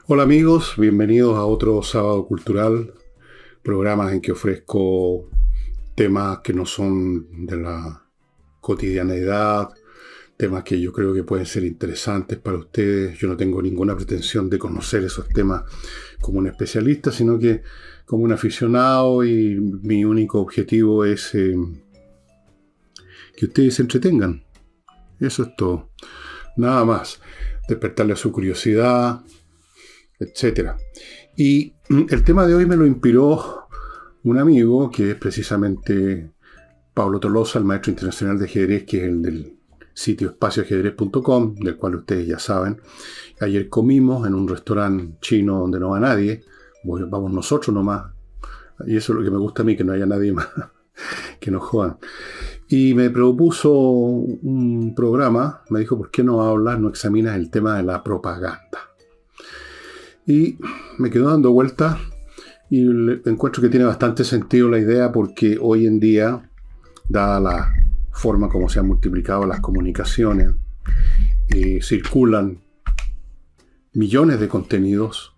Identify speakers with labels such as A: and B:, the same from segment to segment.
A: Hola amigos, bienvenidos a otro Sábado Cultural, programas en que ofrezco temas que no son de la cotidianeidad, temas que yo creo que pueden ser interesantes para ustedes. Yo no tengo ninguna pretensión de conocer esos temas como un especialista, sino que como un aficionado, y mi único objetivo es que ustedes se entretengan. Eso es todo. Nada más. Despertarle su curiosidad, etcétera. Y el tema de hoy me lo inspiró un amigo que es precisamente Pablo Tolosa, el maestro internacional de ajedrez, que es el del sitio espacioajedrez.com, del cual ustedes ya saben. Ayer comimos en un restaurante chino donde no va nadie, vamos nosotros nomás, y eso es lo que me gusta a mí, que no haya nadie más, que nos jodan. Y me propuso un programa, me dijo, ¿por qué no examinas el tema de la propaganda? Y me quedo dando vueltas y encuentro que tiene bastante sentido la idea, porque hoy en día, dada la forma como se han multiplicado las comunicaciones, circulan millones de contenidos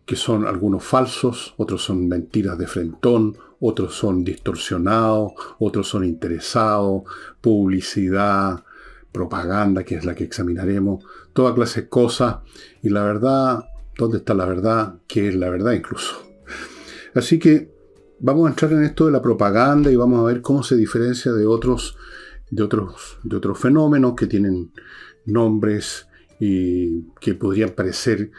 A: que son algunos falsos, otros son mentiras de frentón, otros son distorsionados, otros son interesados, publicidad, propaganda, que es la que examinaremos, toda clase de cosas. Y la verdad, ¿dónde está la verdad? ¿Qué es la verdad incluso? Así que vamos a entrar en esto de la propaganda y vamos a ver cómo se diferencia de otros fenómenos que tienen nombres y que podrían parecer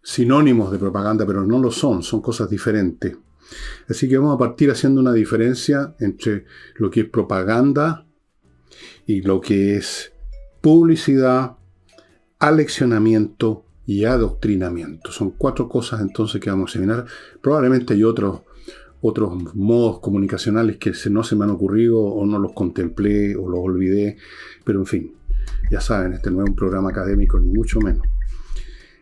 A: sinónimos de propaganda, pero no lo son cosas diferentes. Así que vamos a partir haciendo una diferencia entre lo que es propaganda y lo que es publicidad, aleccionamiento y adoctrinamiento. Son 4 cosas entonces que vamos a examinar. Probablemente hay otros modos comunicacionales que no se me han ocurrido, o no los contemplé, o los olvidé, pero en fin, ya saben, este no es un programa académico ni mucho menos.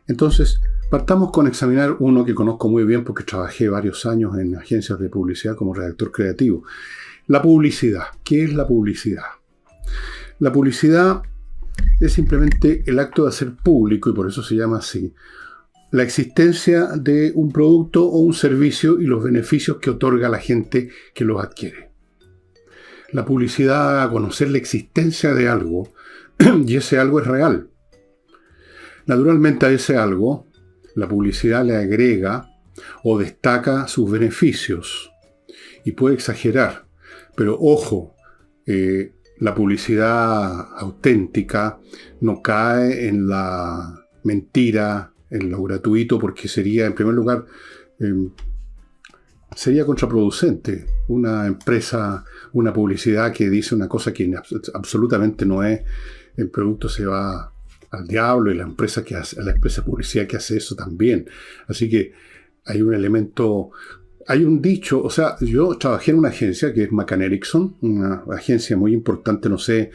A: Entonces, partamos con examinar uno que conozco muy bien porque trabajé varios años en agencias de publicidad como redactor creativo. La publicidad. ¿Qué es la publicidad? La publicidad es simplemente el acto de hacer público, y por eso se llama así, la existencia de un producto o un servicio y los beneficios que otorga a la gente que los adquiere. La publicidad da a conocer la existencia de algo, y ese algo es real. Naturalmente, a ese algo, la publicidad le agrega o destaca sus beneficios, y puede exagerar, pero ojo, la publicidad auténtica no cae en la mentira, en lo gratuito, porque sería, en primer lugar, sería contraproducente. Una empresa, una publicidad que dice una cosa que absolutamente no es, el producto se va al diablo, y la empresa publicidad que hace eso también. Así que hay un elemento, hay un dicho, o sea, yo trabajé en una agencia que es McCann Erickson, una agencia muy importante, no sé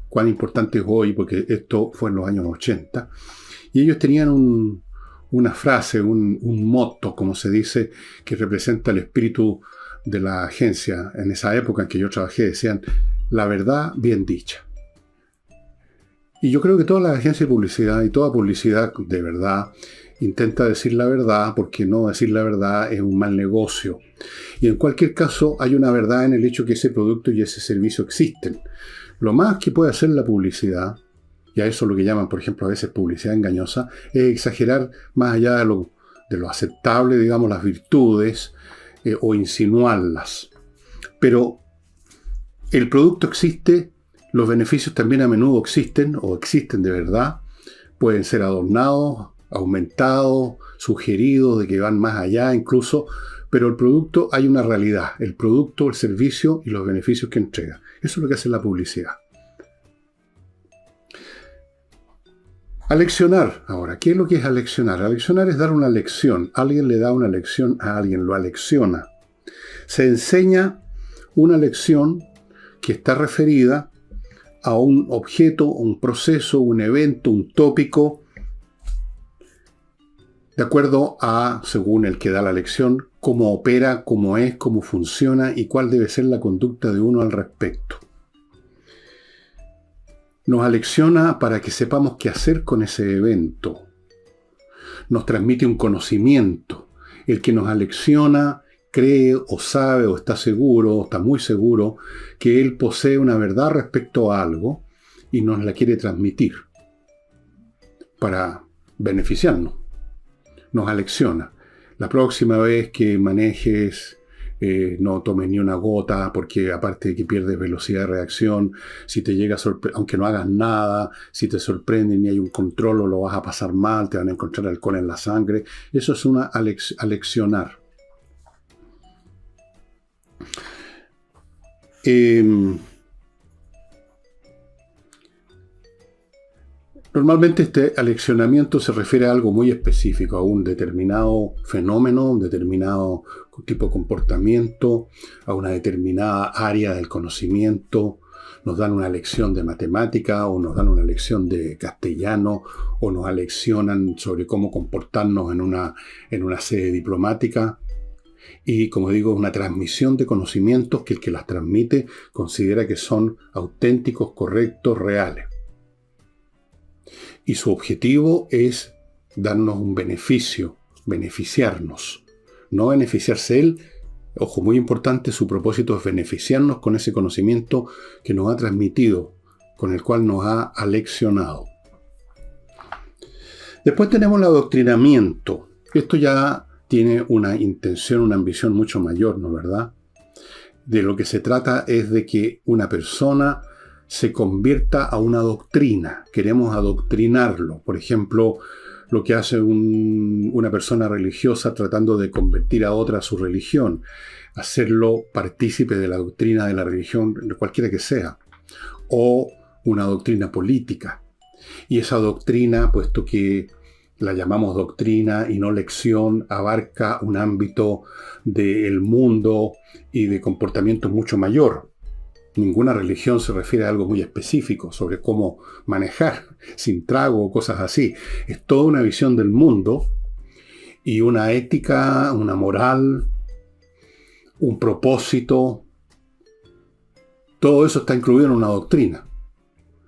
A: cuán importante es hoy, porque esto fue en los años 80, y ellos tenían una frase, un motto, como se dice, que representa el espíritu de la agencia. En esa época en que yo trabajé, decían, la verdad bien dicha. Y yo creo que todas las agencias de publicidad y toda publicidad de verdad intenta decir la verdad, porque no decir la verdad es un mal negocio. Y en cualquier caso hay una verdad en el hecho que ese producto y ese servicio existen. Lo más que puede hacer la publicidad, y a eso es lo que llaman, por ejemplo, a veces publicidad engañosa, es exagerar más allá de lo aceptable, digamos, las virtudes, o insinuarlas. Pero el producto existe, los beneficios también a menudo existen, o existen de verdad, pueden ser adornados, aumentados, sugeridos, de que van más allá incluso, pero el producto, hay una realidad, el producto, el servicio y los beneficios que entrega. Eso es lo que hace la publicidad. Aleccionar. Ahora, ¿qué es lo que es aleccionar? Aleccionar es dar una lección. Alguien le da una lección a alguien, lo alecciona. Se enseña una lección que está referida a un objeto, un proceso, un evento, un tópico, de acuerdo a, según el que da la lección, cómo opera, cómo es, cómo funciona y cuál debe ser la conducta de uno al respecto. Nos alecciona para que sepamos qué hacer con ese evento. nos transmite un conocimiento. El que nos alecciona cree o sabe o está seguro o está muy seguro que él posee una verdad respecto a algo y nos la quiere transmitir para beneficiarnos. Nos alecciona. La próxima vez que manejes, no tomes ni una gota, porque aparte de que pierdes velocidad de reacción, si te llega a aunque no hagas nada, si te sorprenden y hay un control, o lo vas a pasar mal, te van a encontrar alcohol en la sangre. Eso es una aleccionar. Normalmente este aleccionamiento se refiere a algo muy específico, a un determinado fenómeno, un determinado tipo de comportamiento, a una determinada área del conocimiento. Nos dan una lección de matemática, o nos dan una lección de castellano, o nos aleccionan sobre cómo comportarnos en una sede diplomática. Y, como digo, una transmisión de conocimientos que el que las transmite considera que son auténticos, correctos, reales. Y su objetivo es darnos un beneficio, beneficiarnos. No beneficiarse él. Ojo, muy importante, su propósito es beneficiarnos con ese conocimiento que nos ha transmitido, con el cual nos ha aleccionado. Después tenemos el adoctrinamiento. Esto ya tiene una intención, una ambición mucho mayor, ¿no es verdad? De lo que se trata es de que una persona se convierta a una doctrina. Queremos adoctrinarlo. Por ejemplo, lo que hace una persona religiosa tratando de convertir a otra a su religión, hacerlo partícipe de la doctrina de la religión, cualquiera que sea, o una doctrina política. Y esa doctrina, puesto que la llamamos doctrina y no lección, abarca un ámbito del mundo y de comportamiento mucho mayor. Ninguna religión se refiere a algo muy específico sobre cómo manejar sin trago o cosas así. Es toda una visión del mundo y una ética, una moral, un propósito. Todo eso está incluido en una doctrina.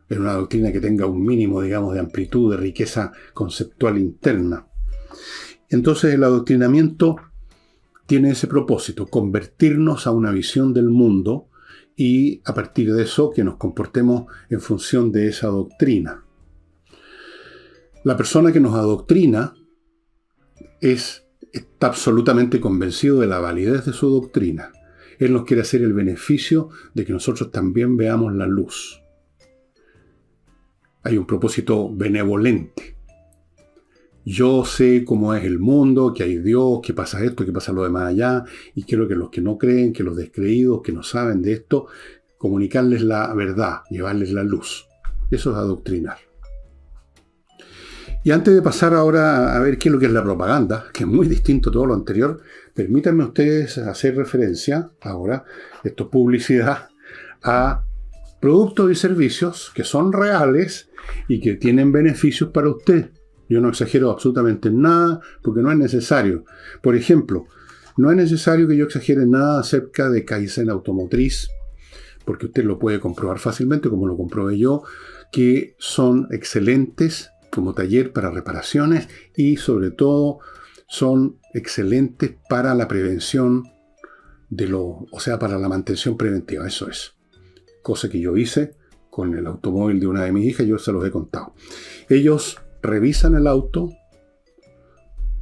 A: En una doctrina que tenga un mínimo, digamos, de amplitud, de riqueza conceptual interna. Entonces el adoctrinamiento tiene ese propósito, convertirnos a una visión del mundo y a partir de eso que nos comportemos en función de esa doctrina. La persona que nos adoctrina está absolutamente convencido de la validez de su doctrina. Él nos quiere hacer el beneficio de que nosotros también veamos la luz. Hay un propósito benevolente. Yo sé cómo es el mundo, que hay Dios, que pasa esto, que pasa lo demás allá, y quiero que los que no creen, que los descreídos, que no saben de esto, comunicarles la verdad, llevarles la luz. Eso es adoctrinar. Y antes de pasar ahora a ver qué es lo que es la propaganda, que es muy distinto a todo lo anterior, permítanme ustedes hacer referencia, ahora, esto es publicidad, a productos y servicios que son reales y que tienen beneficios para usted. Yo no exagero absolutamente nada porque no es necesario. Por ejemplo, no es necesario que yo exagere nada acerca de Kaizen Automotriz, porque usted lo puede comprobar fácilmente, como lo comprobé yo, que son excelentes como taller para reparaciones y sobre todo son excelentes para la prevención para la mantención preventiva. Eso es. Cosa que yo hice con el automóvil de una de mis hijas, yo se los he contado. Ellos revisan el auto,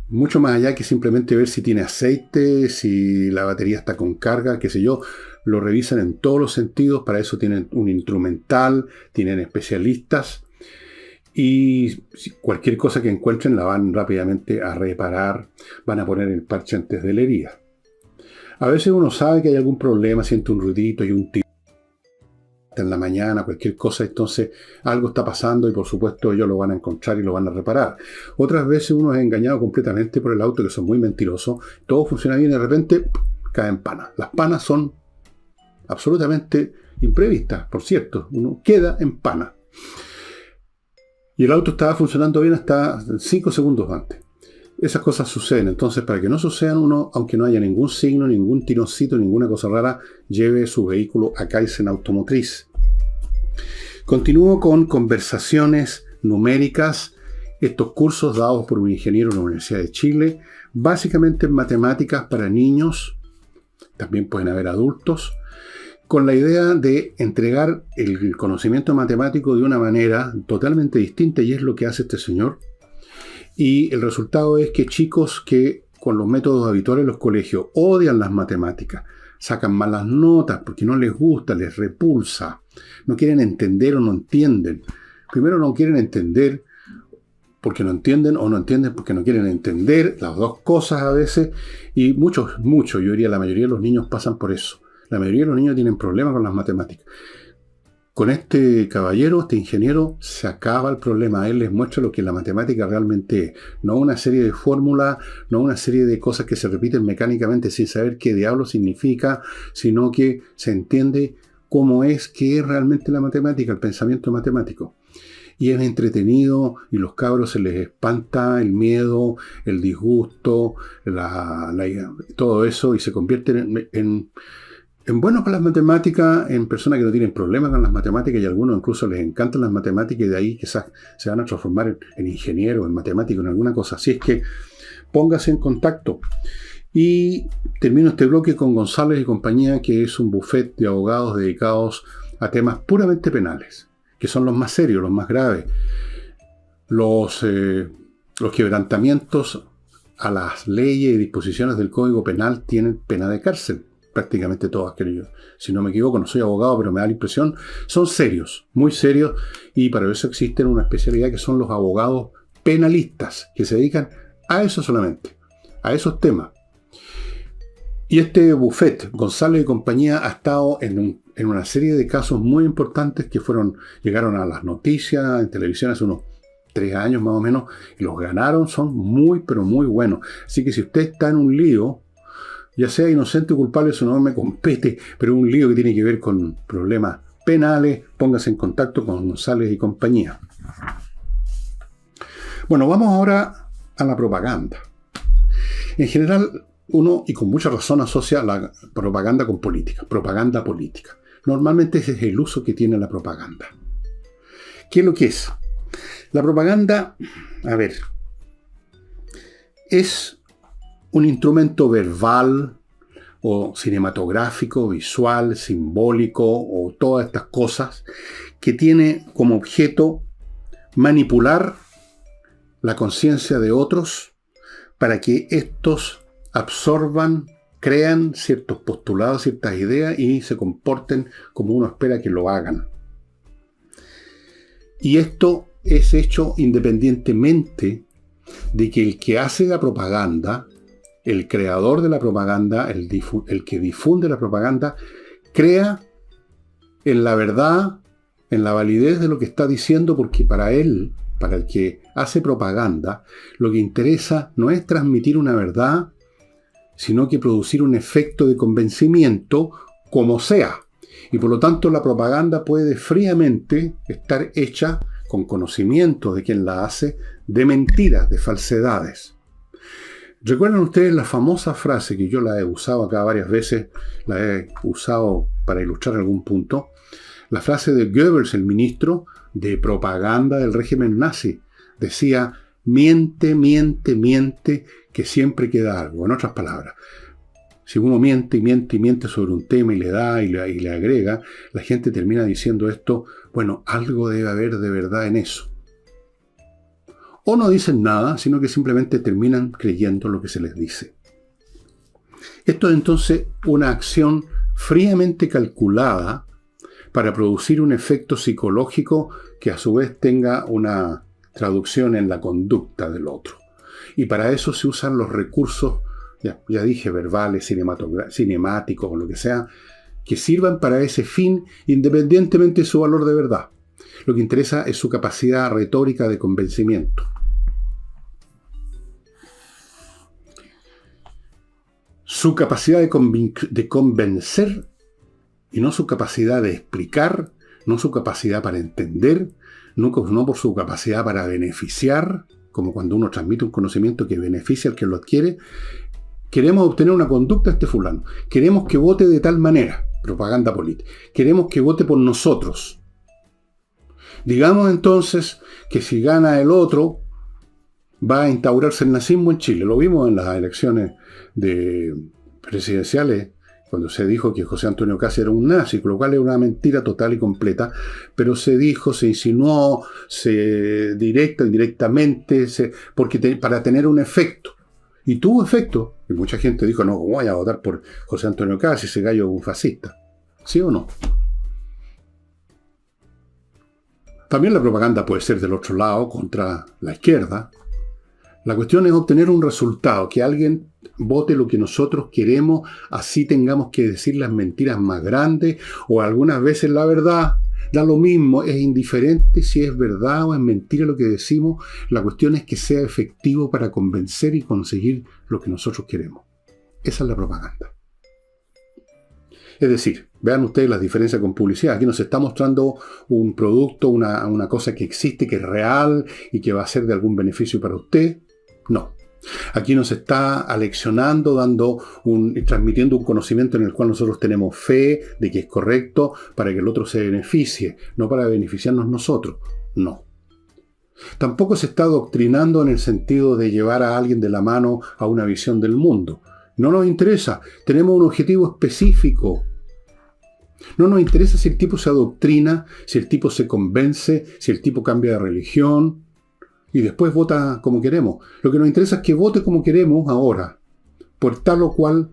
A: mucho más allá que simplemente ver si tiene aceite, si la batería está con carga, qué sé yo. Lo revisan en todos los sentidos, para eso tienen un instrumental, tienen especialistas y cualquier cosa que encuentren la van rápidamente a reparar, van a poner el parche antes de la herida. A veces uno sabe que hay algún problema, siente un ruidito y un tiro en la mañana, cualquier cosa, entonces algo está pasando y por supuesto ellos lo van a encontrar y lo van a reparar. Otras veces uno es engañado completamente por el auto, que son muy mentirosos, todo funciona bien y de repente cae en pana. Las panas son absolutamente imprevistas, por cierto, uno queda en pana. Y el auto estaba funcionando bien hasta 5 segundos antes. Esas cosas suceden, entonces para que no sucedan, uno, aunque no haya ningún signo, ningún tironcito, ninguna cosa rara, lleve su vehículo a Kaizen Automotriz. Continúo con conversaciones numéricas estos cursos dados por un ingeniero en la Universidad de Chile, básicamente en matemáticas para niños, también pueden haber adultos, con la idea de entregar el conocimiento matemático de una manera totalmente distinta, y es lo que hace este señor. Y el resultado es que chicos que con los métodos habituales en los colegios odian las matemáticas, sacan malas notas porque no les gusta, les repulsa, no quieren entender o no entienden. Primero no quieren entender porque no entienden, o no entienden porque no quieren entender, las dos cosas a veces, y muchos, yo diría la mayoría de los niños pasan por eso. La mayoría de los niños tienen problemas con las matemáticas. Con este caballero, este ingeniero, se acaba el problema. Él les muestra lo que la matemática realmente es. No una serie de fórmulas, no una serie de cosas que se repiten mecánicamente sin saber qué diablo significa, sino que se entiende cómo es, qué es realmente la matemática, el pensamiento matemático. Y es entretenido, y los cabros se les espanta el miedo, el disgusto, todo eso, y se convierten en buenos para las matemáticas, en personas que no tienen problemas con las matemáticas, y a algunos incluso les encantan las matemáticas, y de ahí quizás se van a transformar en ingenieros, en matemáticos, en alguna cosa. Así es que póngase en contacto. Y termino este bloque con González y compañía, que es un bufete de abogados dedicados a temas puramente penales, que son los más serios, los más graves. Los quebrantamientos a las leyes y disposiciones del Código Penal tienen pena de cárcel. Prácticamente todas, queridos. Si no me equivoco, no soy abogado, pero me da la impresión, son serios, muy serios, y para eso existen una especialidad que son los abogados penalistas, que se dedican a eso solamente, a esos temas. Y este bufete, González y compañía, ha estado en una serie de casos muy importantes que llegaron a las noticias en televisión hace unos 3 años más o menos, y los ganaron, son muy, pero muy buenos. Así que si usted está en un lío, ya sea inocente o culpable, eso no me compete, pero un lío que tiene que ver con problemas penales, póngase en contacto con González y compañía. Bueno, vamos ahora a la propaganda. En general, uno, y con mucha razón, asocia la propaganda con política, propaganda política. Normalmente ese es el uso que tiene la propaganda. ¿Qué es lo que es? La propaganda, es un instrumento verbal o cinematográfico, visual, simbólico, o todas estas cosas, que tiene como objeto manipular la conciencia de otros para que estos absorban, crean ciertos postulados, ciertas ideas, y se comporten como uno espera que lo hagan. Y esto es hecho independientemente de que el que hace la propaganda, el creador de la propaganda, el que difunde la propaganda, crea en la verdad, en la validez de lo que está diciendo, porque para él, para el que hace propaganda, lo que interesa no es transmitir una verdad, sino que producir un efecto de convencimiento, como sea. Y por lo tanto la propaganda puede fríamente estar hecha con conocimiento de quien la hace, de mentiras, de falsedades. ¿Recuerdan ustedes la famosa frase que yo la he usado acá varias veces, la he usado para ilustrar algún punto? La frase de Goebbels, el ministro de propaganda del régimen nazi. Decía, miente, miente, miente, que siempre queda algo. En otras palabras, si uno miente y miente y miente sobre un tema y le da y le agrega, la gente termina diciendo esto, bueno, algo debe haber de verdad en eso. O no dicen nada, sino que simplemente terminan creyendo lo que se les dice. Esto es entonces una acción fríamente calculada para producir un efecto psicológico que a su vez tenga una traducción en la conducta del otro. Y para eso se usan los recursos, ya dije, verbales, cinemáticos o lo que sea, que sirvan para ese fin independientemente de su valor de verdad. Lo que interesa es su capacidad retórica de convencimiento. Su capacidad de convencer, y no su capacidad de explicar, no su capacidad para entender, no por su capacidad para beneficiar, como cuando uno transmite un conocimiento que beneficia al que lo adquiere. Queremos obtener una conducta a este fulano. Queremos que vote de tal manera, propaganda política. Queremos que vote por nosotros. Digamos entonces que si gana el otro, va a instaurarse el nazismo en Chile. Lo vimos en las elecciones presidenciales, cuando se dijo que José Antonio Caz era un nazi, lo cual es una mentira total y completa, pero se dijo, se insinuó, indirectamente, para tener un efecto. Y tuvo efecto. Y mucha gente dijo, no, ¿cómo voy a votar por José Antonio Caz si ese gallo es un fascista? ¿Sí o no? También la propaganda puede ser del otro lado, contra la izquierda. La cuestión es obtener un resultado, que alguien vote lo que nosotros queremos, así tengamos que decir las mentiras más grandes, o algunas veces la verdad. Da lo mismo, es indiferente si es verdad o es mentira lo que decimos. La cuestión es que sea efectivo para convencer y conseguir lo que nosotros queremos. Esa es la propaganda. Es decir, vean ustedes las diferencias con publicidad. Aquí nos está mostrando un producto, una cosa que existe, que es real y que va a ser de algún beneficio para usted. No. Aquí nos está aleccionando, transmitiendo un conocimiento en el cual nosotros tenemos fe de que es correcto para que el otro se beneficie, no para beneficiarnos nosotros. No. Tampoco se está adoctrinando en el sentido de llevar a alguien de la mano a una visión del mundo. No nos interesa. Tenemos un objetivo específico. No nos interesa si el tipo se adoctrina, si el tipo se convence, si el tipo cambia de religión y después vota como queremos. Lo que nos interesa es que vote como queremos ahora, por tal o cual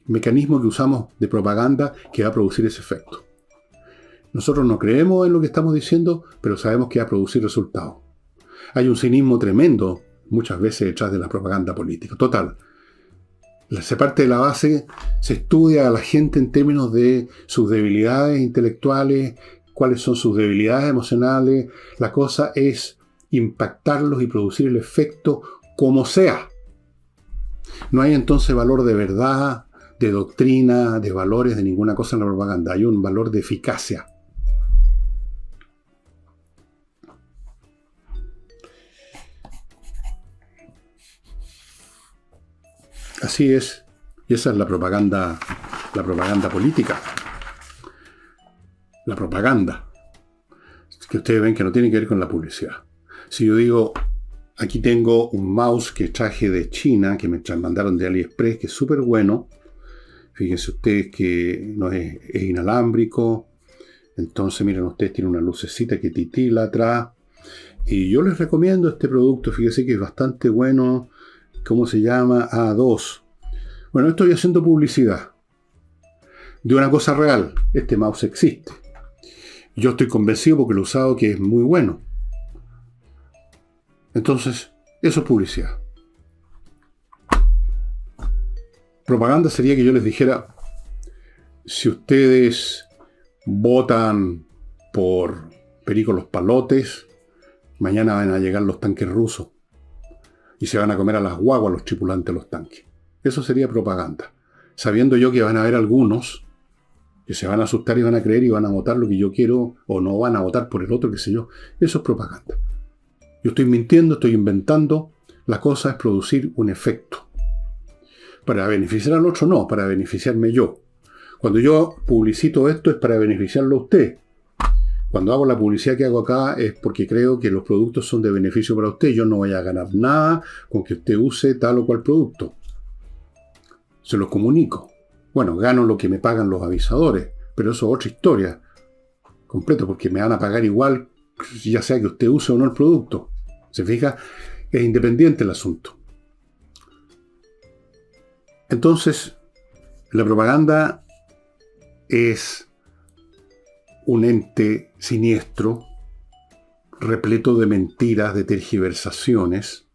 A: mecanismo que usamos de propaganda que va a producir ese efecto. Nosotros no creemos en lo que estamos diciendo, pero sabemos que va a producir resultados. Hay un cinismo tremendo muchas veces detrás de la propaganda política. Total. Se parte de la base, se estudia a la gente en términos de sus debilidades intelectuales, cuáles son sus debilidades emocionales. La cosa es impactarlos y producir el efecto como sea. No hay entonces valor de verdad, de doctrina, de valores, de ninguna cosa en la propaganda. Hay un valor de eficacia. Así es. Y esa es la propaganda política. La propaganda. Que ustedes ven que no tiene que ver con la publicidad. Si yo digo, aquí tengo un mouse que traje de China, que me mandaron de AliExpress, que es súper bueno. Fíjense ustedes que no es inalámbrico. Entonces, miren ustedes, tiene una lucecita que titila atrás. Y yo les recomiendo este producto. Fíjense que es bastante bueno. ¿Cómo se llama? A2. Bueno, estoy haciendo publicidad de una cosa real. Este mouse existe. Yo estoy convencido porque lo he usado que es muy bueno. Entonces, eso es publicidad. Propaganda sería que yo les dijera, si ustedes votan por Perico Los Palotes, mañana van a llegar los tanques rusos. Y se van a comer a las guaguas los tripulantes de los tanques. Eso sería propaganda. Sabiendo yo que van a haber algunos que se van a asustar y van a creer y van a votar lo que yo quiero, o no van a votar por el otro, qué sé yo. Eso es propaganda. Yo estoy mintiendo, estoy inventando. La cosa es producir un efecto. Para beneficiar al otro, no, para beneficiarme yo. Cuando yo publicito esto es para beneficiarlo a usted. Cuando hago la publicidad que hago acá es porque creo que los productos son de beneficio para usted. Yo no voy a ganar nada con que usted use tal o cual producto. Se los comunico. Bueno, gano lo que me pagan los avisadores, pero eso es otra historia completa, porque me van a pagar igual, ya sea que usted use o no el producto. ¿Se fija? Es independiente el asunto. Entonces, la propaganda es un ente siniestro, repleto de mentiras, de tergiversaciones,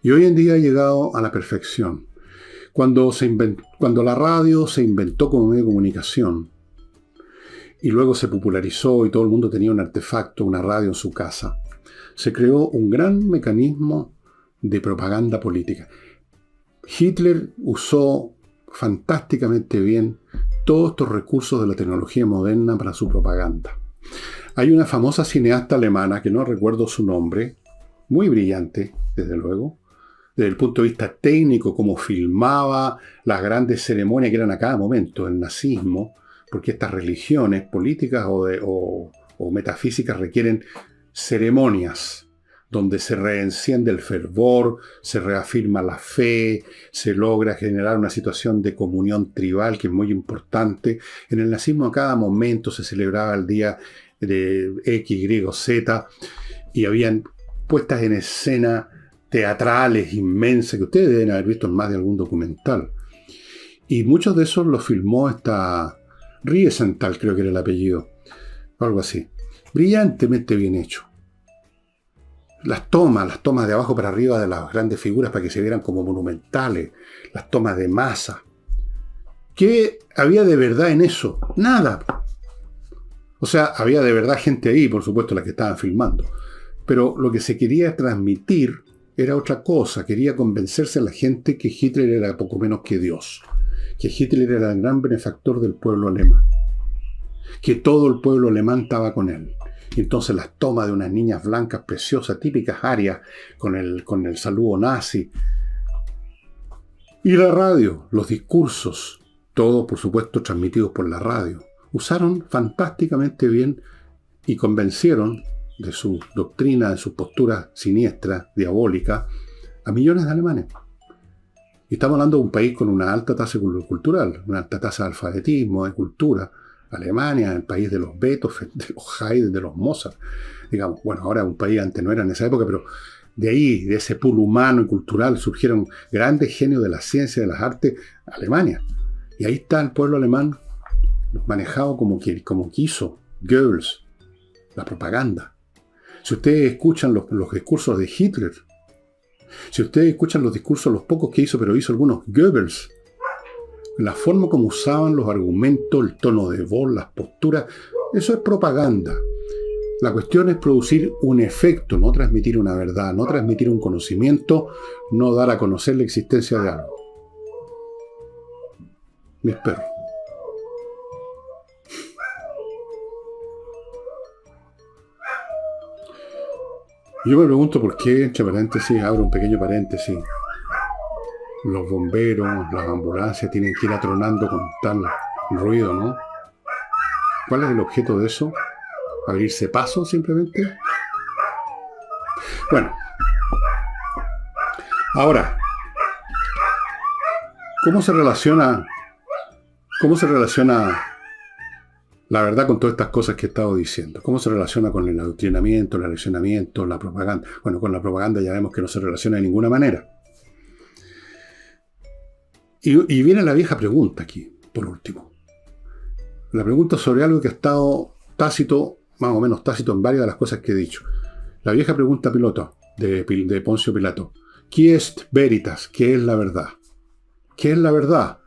A: y hoy en día ha llegado a la perfección. Cuando la radio se inventó como medio de comunicación, y luego se popularizó y todo el mundo tenía un artefacto, una radio en su casa, se creó un gran mecanismo de propaganda política. Hitler usó fantásticamente bien todos estos recursos de la tecnología moderna para su propaganda. Hay una famosa cineasta alemana, que no recuerdo su nombre, muy brillante, desde luego, desde el punto de vista técnico, cómo filmaba las grandes ceremonias que eran a cada momento, el nazismo, porque estas religiones políticas o metafísicas requieren ceremonias. donde se reenciende el fervor, se reafirma la fe, se logra generar una situación de comunión tribal que es muy importante. En el nazismo a cada momento se celebraba el día de X, Y, Z y habían puestas en escena teatrales inmensas que ustedes deben haber visto en más de algún documental. Y muchos de esos los filmó esta Riesenthal, creo que era el apellido, o algo así. Brillantemente bien hecho. Las tomas de abajo para arriba de las grandes figuras para que se vieran como monumentales, las tomas de masa. ¿Qué había de verdad en eso? Nada. O sea, había de verdad gente ahí, por supuesto, la que estaban filmando. Pero lo que se quería transmitir era otra cosa. Quería convencerse a la gente que Hitler era poco menos que Dios. Que Hitler era el gran benefactor del pueblo alemán. Que todo el pueblo alemán estaba con él. Y entonces las tomas de unas niñas blancas preciosas, típicas arias, con el saludo nazi. Y la radio, los discursos, todo por supuesto transmitidos por la radio. Usaron fantásticamente bien y convencieron de su doctrina, de su postura siniestra, diabólica, a millones de alemanes. Y estamos hablando de un país con una alta tasa cultural, una alta tasa de alfabetismo, de cultura. Alemania, el país de los Beethoven, de los Haydn, de los Mozart. Digamos, bueno, ahora un país antes no era en esa época, pero de ahí, de ese pool humano y cultural, surgieron grandes genios de la ciencia y de las artes, Alemania. Y ahí está el pueblo alemán manejado como quiso, Goebbels, la propaganda. Si ustedes escuchan los discursos de Hitler, si ustedes escuchan los discursos, los pocos que hizo, pero hizo algunos Goebbels, la forma como usaban los argumentos, el tono de voz, las posturas, eso es propaganda. La cuestión es producir un efecto, no transmitir una verdad, no transmitir un conocimiento, no dar a conocer la existencia de algo. Mis perros. Yo me pregunto por qué, entre paréntesis, abro un pequeño paréntesis, los bomberos, las ambulancias tienen que ir atronando con tal ruido, ¿no? ¿Cuál es el objeto de eso? ¿Abrirse paso simplemente? Bueno. Ahora, ¿cómo se relaciona la verdad con todas estas cosas que he estado diciendo? ¿Cómo se relaciona con el adoctrinamiento, el aleccionamiento, la propaganda? Bueno, con la propaganda ya vemos que no se relaciona de ninguna manera. Y viene la vieja pregunta aquí, por último. La pregunta sobre algo que ha estado tácito, más o menos tácito en varias de las cosas que he dicho. La vieja pregunta piloto de Poncio Pilato. ¿Qué es veritas? ¿Qué es la verdad? ¿Qué es la verdad?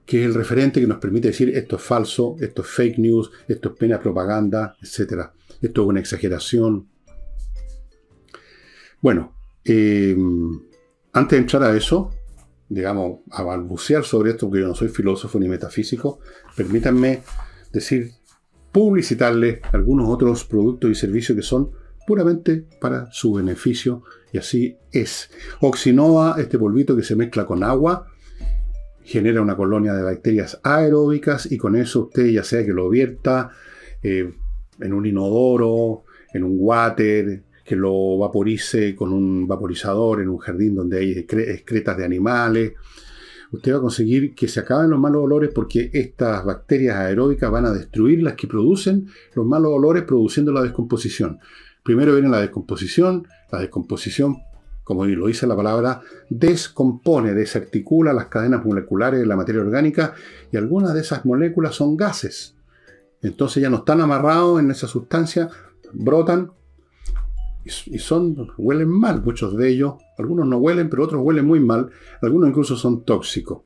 A: ¿Qué es el referente que nos permite decir esto es falso, esto es fake news, esto es plena propaganda, etcétera? Esto es una exageración. Bueno, antes de entrar a eso, digamos, a balbucear sobre esto, porque yo no soy filósofo ni metafísico, permítanme publicitarles algunos otros productos y servicios que son puramente para su beneficio, y así es. Oxinova, este polvito que se mezcla con agua, genera una colonia de bacterias aeróbicas, y con eso usted, ya sea que lo vierta en un inodoro, en un water, que lo vaporice con un vaporizador en un jardín donde hay excretas de animales. Usted va a conseguir que se acaben los malos olores, porque estas bacterias aeróbicas van a destruir las que producen los malos olores, produciendo la descomposición. Primero viene la descomposición, como lo dice la palabra, descompone, desarticula las cadenas moleculares de la materia orgánica, y algunas de esas moléculas son gases. Entonces ya no están amarrados en esa sustancia, brotan, y huelen mal, muchos de ellos. Algunos no huelen, pero otros huelen muy mal. Algunos incluso son tóxicos.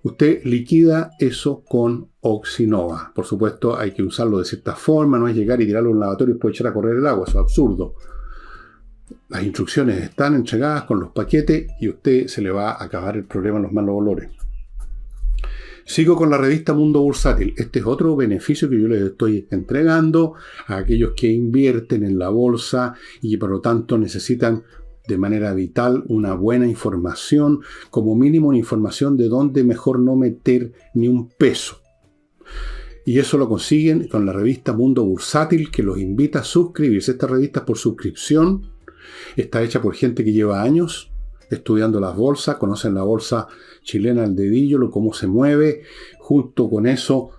A: Usted liquida eso con Oxinova. Por supuesto, hay que usarlo de cierta forma. No es llegar y tirarlo en un lavatorio y después echar a correr el agua. Eso es absurdo. Las instrucciones están entregadas con los paquetes y usted se le va a acabar el problema de los malos olores. Sigo con la revista Mundo Bursátil. Este es otro beneficio que yo les estoy entregando a aquellos que invierten en la bolsa y por lo tanto necesitan de manera vital una buena información, como mínimo una información de dónde mejor no meter ni un peso. Y eso lo consiguen con la revista Mundo Bursátil, que los invita a suscribirse. Esta revista es por suscripción. Está hecha por gente que lleva años estudiando las bolsas, conocen la bolsa chilena al dedillo, cómo se mueve. Junto con eso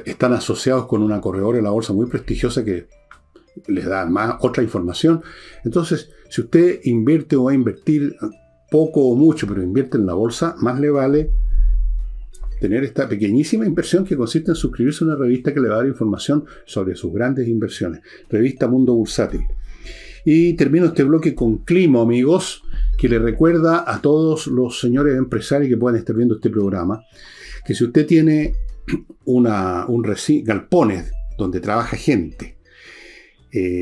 A: están asociados con una corredora de la bolsa muy prestigiosa que les da más otra información. Entonces, si usted invierte o va a invertir poco o mucho, pero invierte en la bolsa, más le vale tener esta pequeñísima inversión que consiste en suscribirse a una revista que le va a dar información sobre sus grandes inversiones. Revista Mundo Bursátil. Y termino este bloque con Climo, amigos, que le recuerda a todos los señores empresarios que puedan estar viendo este programa, que si usted tiene galpones donde trabaja gente,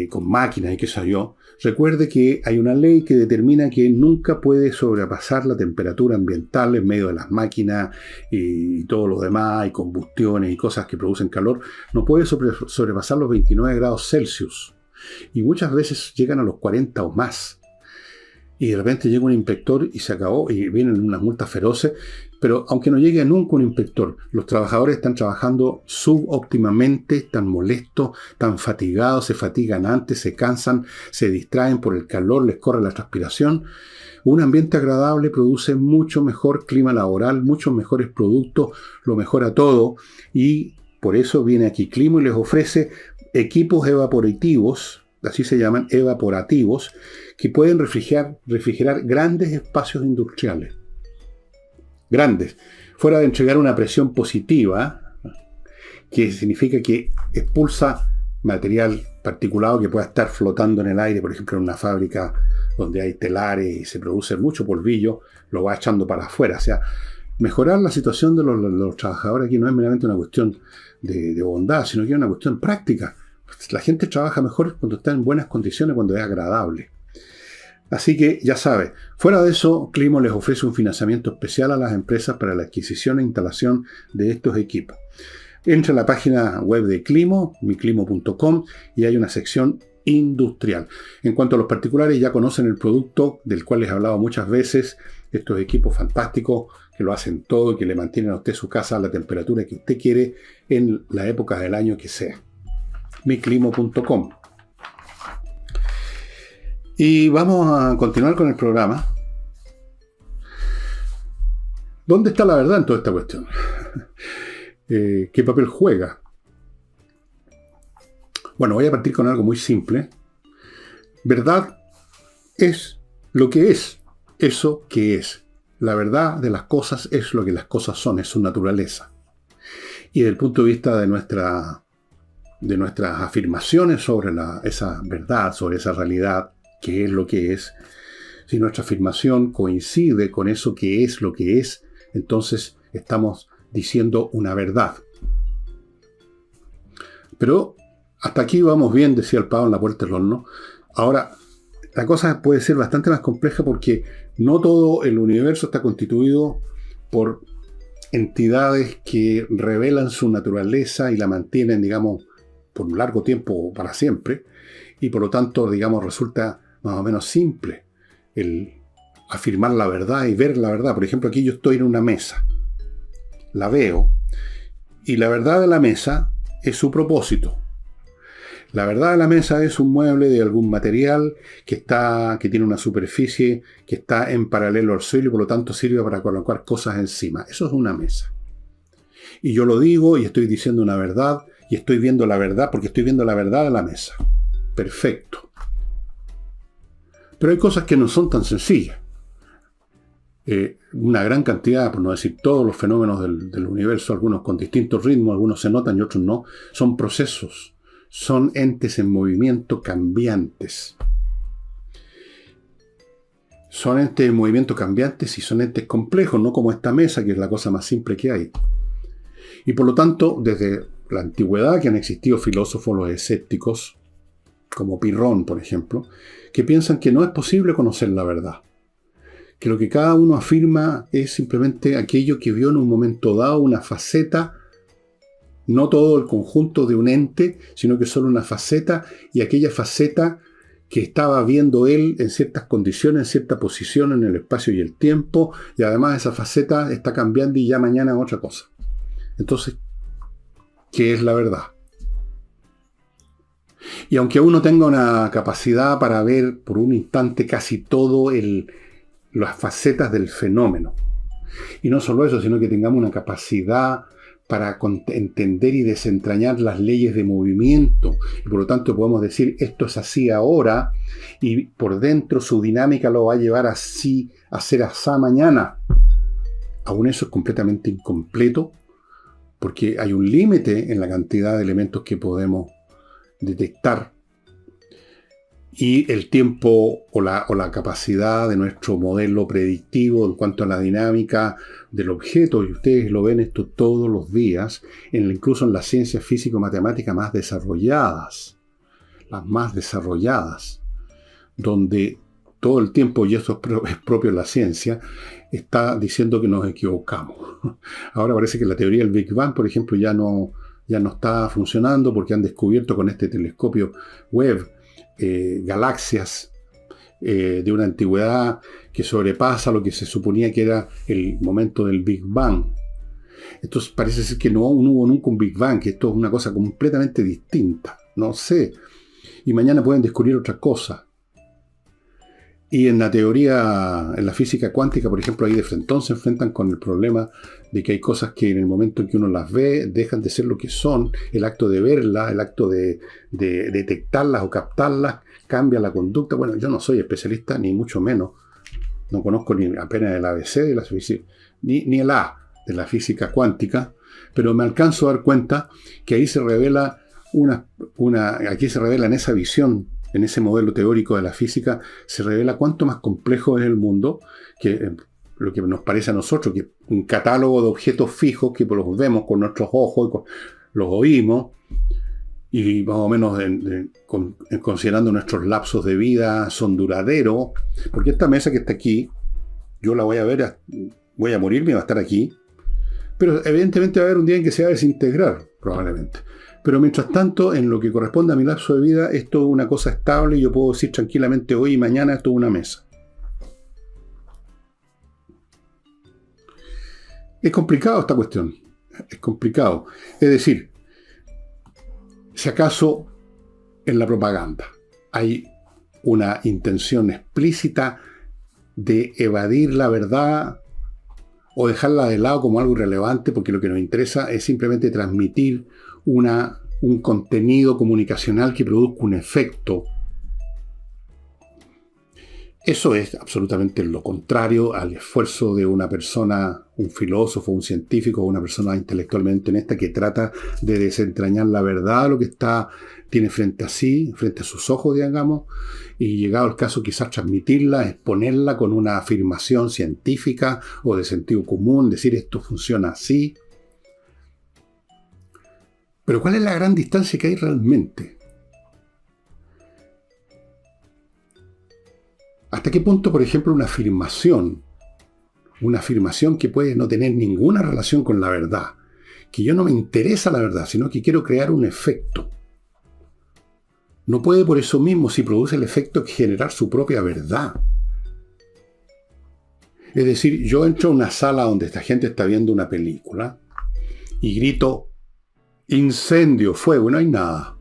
A: con máquinas y qué sé yo, recuerde que hay una ley que determina que nunca puede sobrepasar la temperatura ambiental en medio de las máquinas y todo lo demás, y combustiones y cosas que producen calor, no puede sobrepasar los 29 grados Celsius. Y muchas veces llegan a los 40 o más. Y de repente llega un inspector y se acabó, y vienen unas multas feroces. Pero aunque no llegue nunca un inspector, los trabajadores están trabajando subóptimamente, están molestos, están fatigados, se fatigan antes, se cansan, se distraen por el calor, les corre la transpiración. Un ambiente agradable produce mucho mejor clima laboral, muchos mejores productos, lo mejora todo. Y por eso viene aquí Climo y les ofrece equipos evaporativos, así se llaman, evaporativos, que pueden refrigerar grandes espacios industriales. Grandes, fuera de entregar una presión positiva, que significa que expulsa material particulado que pueda estar flotando en el aire, por ejemplo en una fábrica donde hay telares y se produce mucho polvillo, lo va echando para afuera. O sea, mejorar la situación de los trabajadores aquí no es meramente una cuestión de bondad, sino que es una cuestión práctica. La gente trabaja mejor cuando está en buenas condiciones, cuando es agradable. Así que ya sabe, fuera de eso, Climo les ofrece un financiamiento especial a las empresas para la adquisición e instalación de estos equipos. Entra a la página web de Climo, miclimo.com, y hay una sección industrial. En cuanto a los particulares, ya conocen el producto del cual les he hablado muchas veces, estos equipos fantásticos que lo hacen todo y que le mantienen a usted su casa a la temperatura que usted quiere en la época del año que sea. miclimo.com. Y vamos a continuar con el programa. ¿Dónde está la verdad en toda esta cuestión? ¿Qué papel juega? Bueno, voy a partir con algo muy simple. Verdad es lo que es, eso que es. La verdad de las cosas es lo que las cosas son, es su naturaleza. Y desde el punto de vista de nuestras afirmaciones sobre esa verdad, sobre esa realidad, que es lo que es, si nuestra afirmación coincide con eso que es lo que es, entonces estamos diciendo una verdad. Pero hasta aquí vamos bien, decía el pavo en la puerta del horno. Ahora, la cosa puede ser bastante más compleja porque no todo el universo está constituido por entidades que revelan su naturaleza y la mantienen, digamos, por un largo tiempo o para siempre, y por lo tanto, digamos, resulta más o menos simple el afirmar la verdad y ver la verdad. Por ejemplo, aquí yo estoy en una mesa, la veo, y la verdad de la mesa es su propósito. La verdad de la mesa es un mueble de algún material que tiene una superficie que está en paralelo al suelo y por lo tanto sirve para colocar cosas encima. Eso es una mesa. Y yo lo digo y estoy diciendo una verdad y estoy viendo la verdad porque estoy viendo la verdad de la mesa. Perfecto. Pero hay cosas que no son tan sencillas. Una gran cantidad, por no decir todos los fenómenos del universo, algunos con distintos ritmos, algunos se notan y otros no, son procesos, son entes en movimiento cambiantes. Son entes en movimiento cambiantes y son entes complejos, no como esta mesa, que es la cosa más simple que hay. Y por lo tanto, desde la antigüedad que han existido filósofos, los escépticos, como Pirrón, por ejemplo, que piensan que no es posible conocer la verdad. Que lo que cada uno afirma es simplemente aquello que vio en un momento dado, una faceta, no todo el conjunto de un ente, sino que solo una faceta, y aquella faceta que estaba viendo él en ciertas condiciones, en cierta posición en el espacio y el tiempo, y además esa faceta está cambiando y ya mañana es otra cosa. Entonces, ¿qué es la verdad? Y aunque uno tenga una capacidad para ver por un instante casi todo las facetas del fenómeno, y no solo eso, sino que tengamos una capacidad para entender y desentrañar las leyes de movimiento, y por lo tanto podemos decir esto es así ahora, y por dentro su dinámica lo va a llevar así, a ser así mañana. Aún eso es completamente incompleto, porque hay un límite en la cantidad de elementos que podemos detectar, y el tiempo o la capacidad de nuestro modelo predictivo en cuanto a la dinámica del objeto, y ustedes lo ven esto todos los días, incluso en las ciencias físico-matemáticas más desarrolladas, las más desarrolladas, donde todo el tiempo, y eso es propio de la ciencia, está diciendo que nos equivocamos. Ahora parece que la teoría del Big Bang, por ejemplo, ya no está funcionando porque han descubierto con este telescopio Webb galaxias de una antigüedad que sobrepasa lo que se suponía que era el momento del Big Bang. Entonces parece ser que no hubo nunca un Big Bang, que esto es una cosa completamente distinta. No sé. Y mañana pueden descubrir otra cosa. Y en la teoría, en la física cuántica, por ejemplo, ahí de frente se enfrentan con el problema de que hay cosas que en el momento en que uno las ve dejan de ser lo que son. El acto de verlas, el acto de detectarlas o captarlas, cambia la conducta. Bueno, yo no soy especialista, ni mucho menos. No conozco ni apenas el ABC de la física, ni el A de la física cuántica, pero me alcanzo a dar cuenta que ahí se revela aquí se revela en esa visión, en ese modelo teórico de la física, se revela cuánto más complejo es el mundo que lo que nos parece a nosotros, que un catálogo de objetos fijos que los vemos con nuestros ojos, los oímos, y más o menos considerando nuestros lapsos de vida son duraderos, porque esta mesa que está aquí, yo la voy a ver, voy a morirme y va a estar aquí, pero evidentemente va a haber un día en que se va a desintegrar, probablemente. Pero mientras tanto, en lo que corresponde a mi lapso de vida, esto es una cosa estable y yo puedo decir tranquilamente hoy y mañana esto es una mesa. Es complicado esta cuestión. Es complicado. Es decir, si acaso en la propaganda hay una intención explícita de evadir la verdad o dejarla de lado como algo irrelevante, porque lo que nos interesa es simplemente transmitir un contenido comunicacional que produzca un efecto. Eso es absolutamente lo contrario al esfuerzo de una persona, un filósofo, un científico, una persona intelectualmente honesta que trata de desentrañar la verdad, lo que tiene frente a sí, frente a sus ojos, digamos, y llegado el caso quizás transmitirla, exponerla con una afirmación científica o de sentido común, decir esto funciona así. Pero ¿cuál es la gran distancia que hay realmente? ¿Hasta qué punto, por ejemplo, una afirmación que puede no tener ninguna relación con la verdad, que yo no me interesa la verdad, sino que quiero crear un efecto, no puede por eso mismo, si produce el efecto, generar su propia verdad? Es decir, yo entro a una sala donde esta gente está viendo una película y grito incendio, fuego, y no hay nada.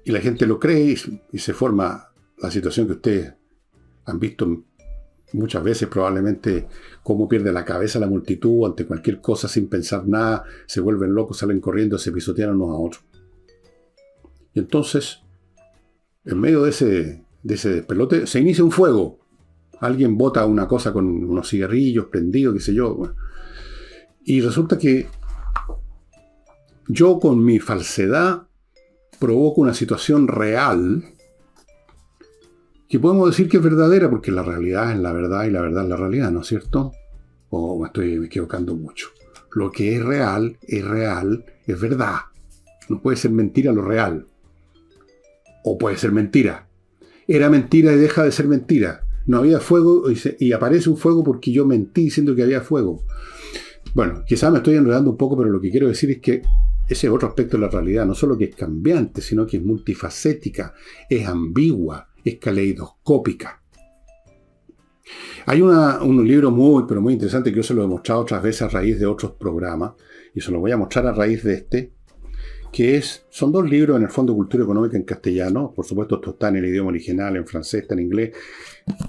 A: Y la gente lo cree y se forma la situación que ustedes han visto muchas veces, probablemente, cómo pierde la cabeza la multitud ante cualquier cosa sin pensar nada, se vuelven locos, salen corriendo, se pisotean unos a otros. Y entonces, en medio de ese despelote, se inicia un fuego. Alguien bota una cosa con unos cigarrillos prendidos, qué sé yo. Bueno. Y resulta que yo con mi falsedad provoco una situación real que podemos decir que es verdadera, porque la realidad es la verdad y la verdad es la realidad, ¿no es cierto? O me estoy equivocando mucho. Lo que es real, es verdad. No puede ser mentira lo real. O puede ser mentira. Era mentira y deja de ser mentira. No había fuego y aparece un fuego porque yo mentí diciendo que había fuego. Bueno, quizás me estoy enredando un poco, pero lo que quiero decir es que ese es otro aspecto de la realidad, no solo que es cambiante, sino que es multifacética, es ambigua, es caleidoscópica. Hay un libro pero muy interesante que yo se lo he mostrado otras veces a raíz de otros programas, y se lo voy a mostrar a raíz de este, son dos libros en el Fondo de Cultura Económica en castellano, por supuesto esto está en el idioma original, en francés, está en inglés,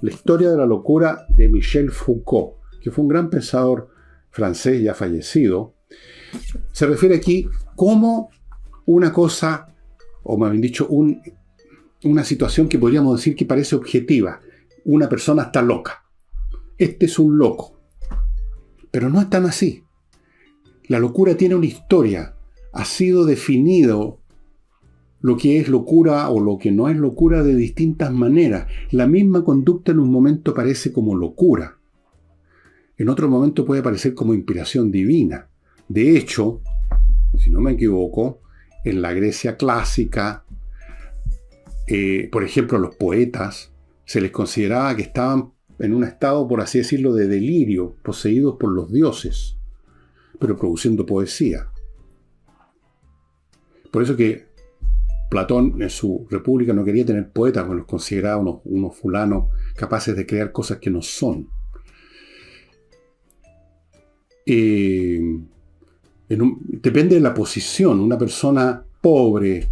A: La historia de la locura de Michel Foucault, que fue un gran pensador francés ya fallecido. Se refiere aquí cómo una cosa, o más bien dicho, una situación que podríamos decir que parece objetiva. Una persona está loca. Este es un loco. Pero no es tan así. La locura tiene una historia. Ha sido definido lo que es locura o lo que no es locura de distintas maneras. La misma conducta en un momento parece como locura. En otro momento puede parecer como inspiración divina. De hecho, si no me equivoco, en la Grecia clásica, por ejemplo, los poetas, se les consideraba que estaban en un estado, por así decirlo, de delirio, poseídos por los dioses, pero produciendo poesía. Por eso que Platón en su República no quería tener poetas, porque los consideraba unos fulanos capaces de crear cosas que no son. Depende de la posición. Una persona pobre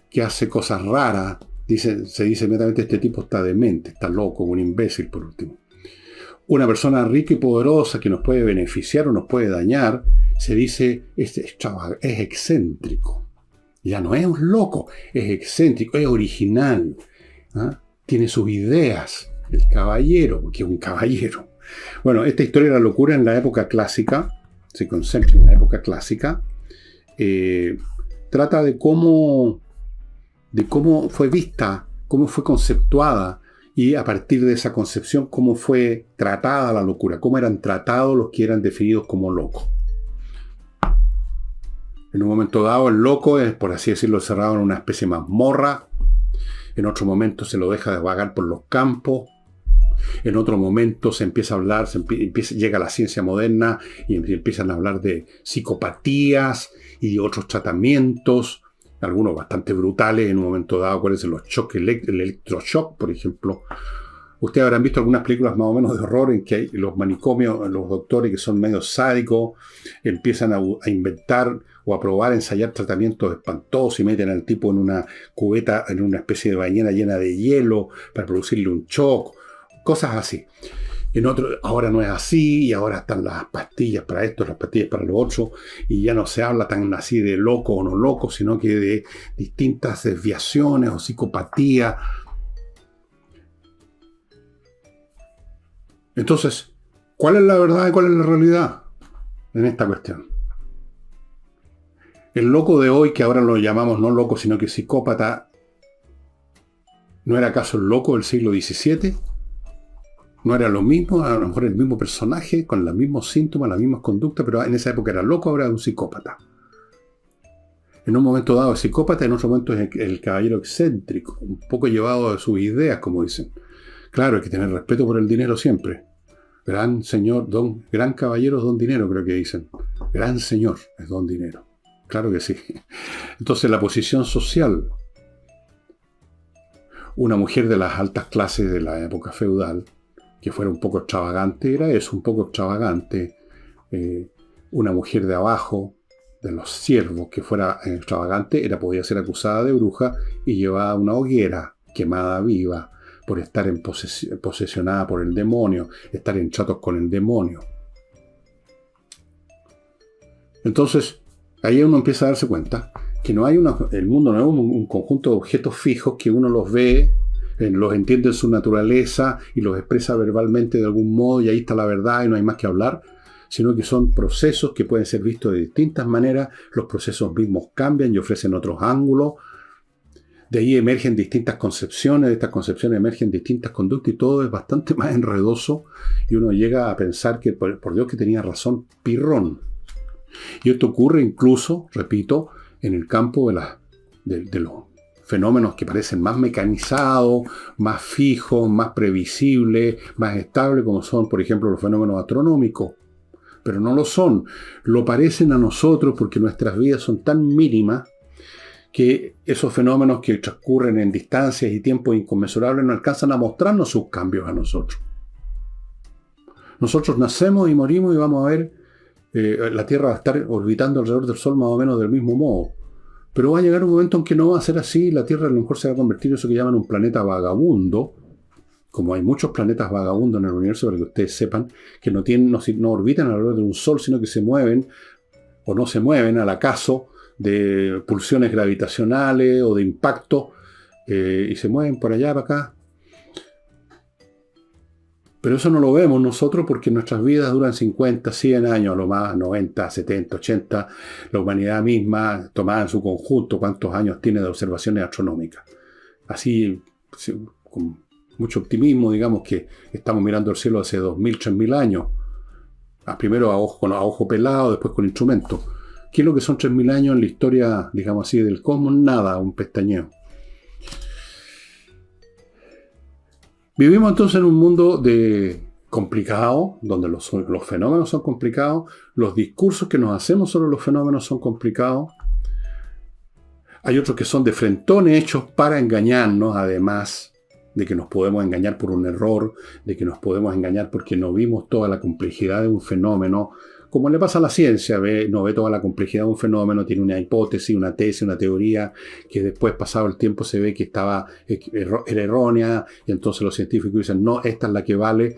A: que hace cosas raras, se dice inmediatamente este tipo está demente, está loco, un imbécil por último. Una persona rica y poderosa que nos puede beneficiar o nos puede dañar, se dice es excéntrico. Ya no es un loco, es excéntrico, es original, ¿ah? Tiene sus ideas. El caballero, que es un caballero. Bueno, esta historia de la locura en la época clásica, se concentra en la época clásica, trata de cómo fue vista, cómo fue conceptuada, y a partir de esa concepción, cómo fue tratada la locura, cómo eran tratados los que eran definidos como locos. En un momento dado, el loco es, por así decirlo, cerrado en una especie de mazmorra. En otro momento se lo deja de vagar por los campos. En otro momento se empieza a hablar, llega la ciencia moderna y empiezan a hablar de psicopatías y de otros tratamientos, algunos bastante brutales en un momento dado. Acuérdense los choques, el electroshock, por ejemplo. Ustedes habrán visto algunas películas más o menos de horror en que hay los manicomios, los doctores que son medio sádicos, empiezan a inventar o a probar, a ensayar tratamientos espantosos y meten al tipo en una cubeta, en una especie de bañera llena de hielo para producirle un shock, cosas así. En otro, ahora no es así, y ahora están las pastillas para esto, las pastillas para lo otro, y ya no se habla tan así de loco o no loco, sino que de distintas desviaciones o psicopatía. Entonces, ¿cuál es la verdad y cuál es la realidad en esta cuestión? El loco de hoy, que ahora lo llamamos no loco, sino que psicópata, ¿no era acaso el loco del siglo XVII? ¿No era lo mismo? A lo mejor el mismo personaje, con los mismos síntomas, las mismas conductas, pero en esa época era loco, ahora era un psicópata. En un momento dado es psicópata, en otro momento es el caballero excéntrico, un poco llevado de sus ideas, como dicen. Claro, hay que tener respeto por el dinero siempre. Gran señor, gran caballero es don dinero, creo que dicen. Gran señor es don dinero. Claro que sí. Entonces, la posición social. Una mujer de las altas clases de la época feudal, que fuera un poco extravagante, era eso, un poco extravagante. Una mujer de abajo, de los siervos, que fuera extravagante, podía ser acusada de bruja y llevada a una hoguera, quemada viva, por estar posesionada por el demonio, estar en tratos con el demonio. Entonces, ahí uno empieza a darse cuenta que no hay el mundo no es un conjunto de objetos fijos que uno los ve, los entiende en su naturaleza y los expresa verbalmente de algún modo y ahí está la verdad y no hay más que hablar, sino que son procesos que pueden ser vistos de distintas maneras. Los procesos mismos cambian y ofrecen otros ángulos. De ahí emergen distintas concepciones, de estas concepciones emergen distintas conductas y todo es bastante más enredoso y uno llega a pensar que, por Dios que tenía razón Pirrón. Y esto ocurre incluso, repito, en el campo de los fenómenos que parecen más mecanizados, más fijos, más previsibles, más estables, como son, por ejemplo, los fenómenos astronómicos. Pero no lo son. Lo parecen a nosotros porque nuestras vidas son tan mínimas que esos fenómenos que transcurren en distancias y tiempos inconmensurables no alcanzan a mostrarnos sus cambios a nosotros. Nosotros nacemos y morimos y vamos a ver, la Tierra va a estar orbitando alrededor del Sol más o menos del mismo modo. Pero va a llegar un momento en que no va a ser así. La Tierra a lo mejor se va a convertir en eso que llaman un planeta vagabundo. Como hay muchos planetas vagabundos en el universo, para que ustedes sepan, que no orbitan alrededor de un Sol, sino que se mueven o no se mueven al acaso de pulsiones gravitacionales o de impacto, y se mueven por allá, para acá. Pero eso no lo vemos nosotros porque nuestras vidas duran 50, 100 años, a lo más 90, 70, 80. La humanidad misma, tomada en su conjunto, cuántos años tiene de observaciones astronómicas. Así, con mucho optimismo, digamos que estamos mirando el cielo hace 2000, 3000 años. Primero a ojo pelado, después con instrumentos. ¿Qué es lo que son 3000 años en la historia, digamos así, del cosmos? Nada, un pestañeo. Vivimos entonces en un mundo complicado, donde los fenómenos son complicados, los discursos que nos hacemos sobre los fenómenos son complicados. Hay otros que son de frentones hechos para engañarnos, además de que nos podemos engañar por un error, de que nos podemos engañar porque no vimos toda la complejidad de un fenómeno. Como le pasa a la ciencia, no ve toda la complejidad de un fenómeno, tiene una hipótesis, una tesis, una teoría, que después, pasado el tiempo, se ve que era errónea, y entonces los científicos dicen, no, esta es la que vale.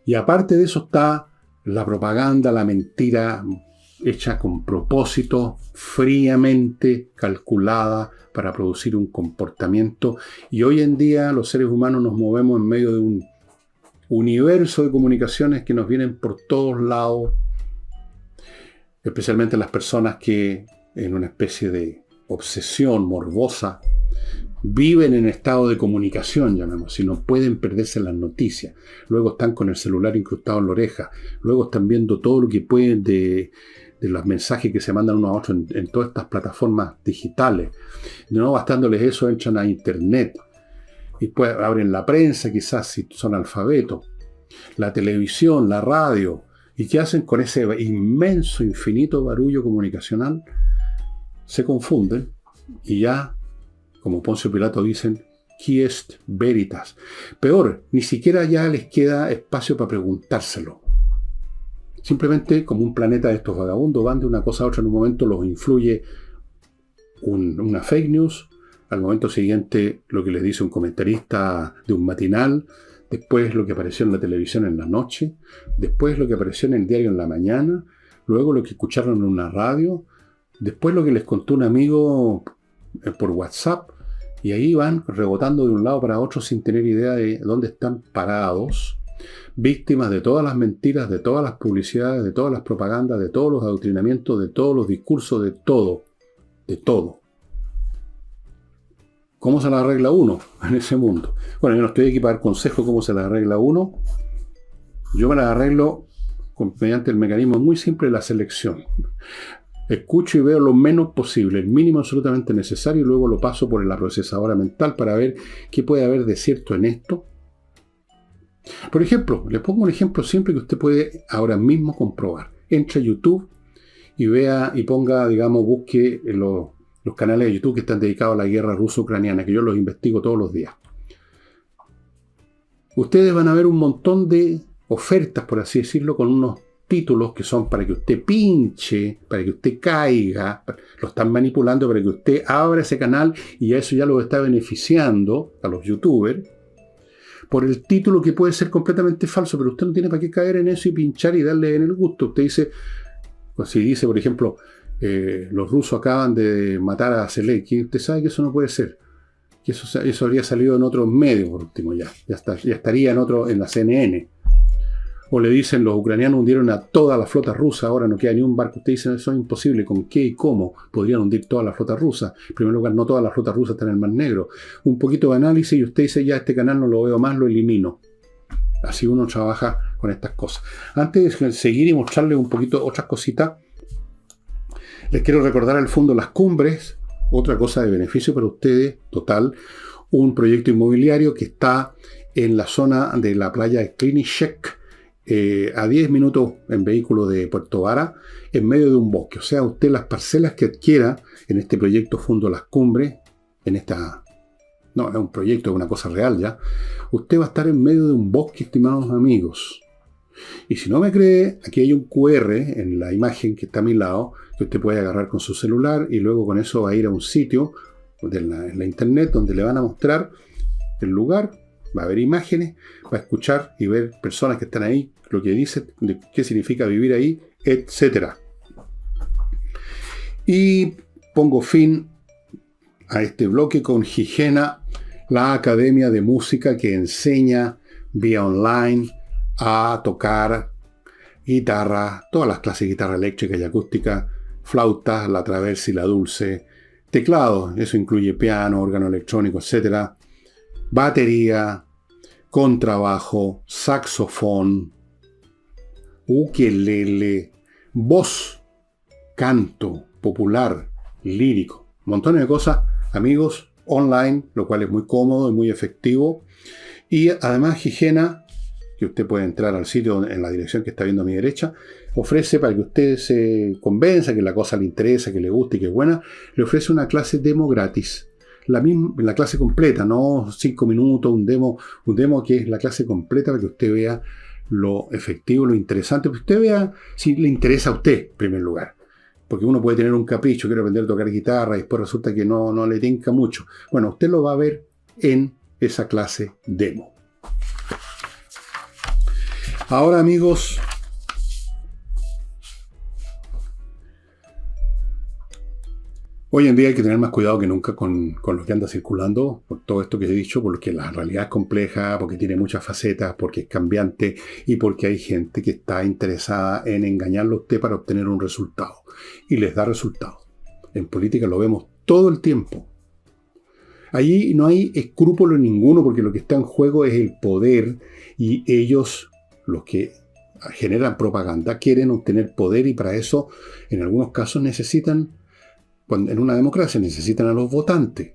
A: Y aparte de eso está la propaganda, la mentira, hecha con propósito, fríamente calculada para producir un comportamiento. Y hoy en día los seres humanos nos movemos en medio de un universo de comunicaciones que nos vienen por todos lados, especialmente las personas que en una especie de obsesión morbosa viven en estado de comunicación, llamemos, si no pueden perderse las noticias. Luego están con el celular incrustado en la oreja, luego están viendo todo lo que pueden de los mensajes que se mandan unos a otros en todas estas plataformas digitales. No bastándoles eso, entran a internet y después abren la prensa, quizás si son alfabetos, la televisión, la radio. ¿Y qué hacen con ese inmenso, infinito barullo comunicacional? Se confunden y ya, como Poncio Pilato dicen, qui est veritas. Peor, ni siquiera ya les queda espacio para preguntárselo. Simplemente, como un planeta de estos vagabundos, van de una cosa a otra. En un momento los influye una fake news, al momento siguiente lo que les dice un comentarista de un matinal, después lo que apareció en la televisión en la noche, después lo que apareció en el diario en la mañana, luego lo que escucharon en una radio, después lo que les contó un amigo por WhatsApp, y ahí van rebotando de un lado para otro sin tener idea de dónde están parados, víctimas de todas las mentiras, de todas las publicidades, de todas las propagandas, de todos los adoctrinamientos, de todos los discursos, de todo, de todo. ¿Cómo se la arregla uno en ese mundo? Bueno, yo no estoy aquí para dar consejos cómo se la arregla uno. Yo me la arreglo mediante el mecanismo muy simple de la selección. Escucho y veo lo menos posible, el mínimo absolutamente necesario, y luego lo paso por la procesadora mental para ver qué puede haber de cierto en esto. Por ejemplo, les pongo un ejemplo simple que usted puede ahora mismo comprobar. Entre a YouTube y vea y ponga, digamos, busque los canales de YouTube que están dedicados a la guerra ruso-ucraniana, que yo los investigo todos los días. Ustedes van a ver un montón de ofertas, por así decirlo, con unos títulos que son para que usted pinche, para que usted caiga, lo están manipulando para que usted abra ese canal, y a eso ya lo está beneficiando a los youtubers por el título, que puede ser completamente falso, pero usted no tiene para qué caer en eso y pinchar y darle en el gusto. Usted dice, pues si dice, por ejemplo, los rusos acaban de matar a Zelensky, usted sabe que eso no puede ser, que eso habría salido en otros medios por último, ya estaría en la CNN. O le dicen, los ucranianos hundieron a toda la flota rusa, ahora no queda ni un barco. Usted dice, eso es imposible, ¿con qué y cómo podrían hundir toda la flota rusa? En primer lugar, no toda la flota rusa está en el Mar Negro. Un poquito de análisis y usted dice, ya este canal no lo veo más, lo elimino. Así uno trabaja con estas cosas. Antes de seguir y mostrarles un poquito otras cositas, les quiero recordar al fondo Las Cumbres, otra cosa de beneficio para ustedes, total, un proyecto inmobiliario que está en la zona de la playa de Klinichek, a 10 minutos en vehículo de Puerto Vara, en medio de un bosque. O sea, usted las parcelas que adquiera en este proyecto Fondo Las Cumbres, no, es un proyecto, es una cosa real ya, usted va a estar en medio de un bosque, estimados amigos. Y si no me cree, aquí hay un QR en la imagen que está a mi lado, que usted puede agarrar con su celular y luego con eso va a ir a un sitio en la internet donde le van a mostrar el lugar, va a ver imágenes, va a escuchar y ver personas que están ahí, lo que dice, de qué significa vivir ahí, etc. Y pongo fin a este bloque con Higiena, la academia de música que enseña vía online a tocar guitarra, todas las clases de guitarra eléctrica y acústica, flauta, la traversa y la dulce, teclado, eso incluye piano, órgano electrónico, etc., batería, contrabajo, saxofón, ukelele, voz, canto popular, lírico, montones de cosas, amigos, online, lo cual es muy cómodo y muy efectivo. Y además Higiena, que usted puede entrar al sitio en la dirección que está viendo a mi derecha, ofrece, para que usted se convenza que la cosa le interesa, que le guste y que es buena, le ofrece una clase demo gratis. La clase completa, no 5 minutos, un demo que es la clase completa para que usted vea lo efectivo, lo interesante, para que usted vea si le interesa a usted, en primer lugar. Porque uno puede tener un capricho, quiere aprender a tocar guitarra y después resulta que no le tinca mucho. Bueno, usted lo va a ver en esa clase demo. Ahora, amigos, hoy en día hay que tener más cuidado que nunca con lo que anda circulando, por todo esto que he dicho, porque la realidad es compleja, porque tiene muchas facetas, porque es cambiante y porque hay gente que está interesada en engañarlo a usted para obtener un resultado. Y les da resultados. En política lo vemos todo el tiempo. Allí no hay escrúpulo ninguno porque lo que está en juego es el poder y ellos, los que generan propaganda, quieren obtener poder y para eso en algunos casos necesitan, en una democracia necesitan a los votantes.